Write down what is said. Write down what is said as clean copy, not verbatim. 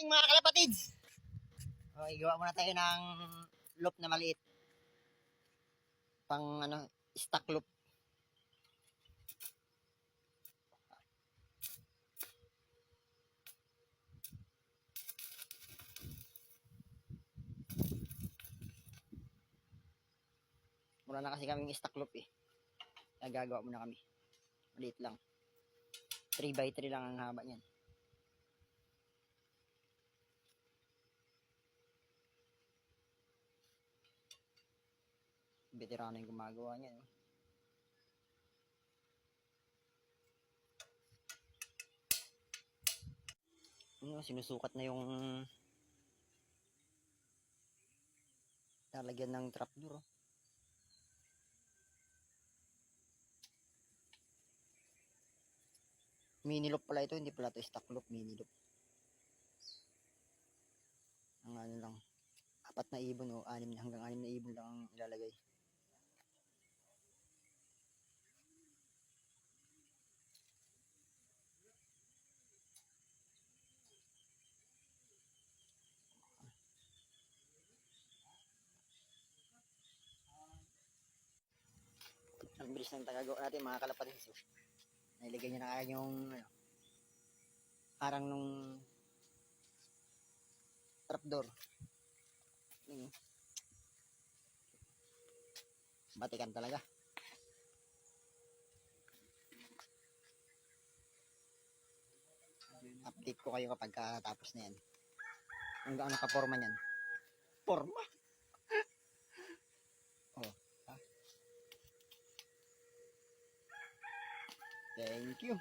Mga kalapatids, igawa muna tayo ng loop na maliit. Pang stock loop. Mura na kasi kaming stock loop eh. Nagagawa muna kami. Maliit lang. 3x3 lang ang haba niyan. Veterano yung gumagawa niyan. Sinusukat na yung lalagyan ng trapdoor. Mini loop pala ito, hindi pala ito stock loop, mini loop. Ang ano lang, 4 na ibon o 6 hanggang 6 na ibon lang ang ilalagay. Ang bilis ng tagagawa natin mga kalapatids. Nailagay niya na kaya yung harang nung trapdoor. Batikan talaga. Update ko kayo kapag katapos na yan. Kung gaano ka-forma niyan. Forma? Oh, ha? Thank you.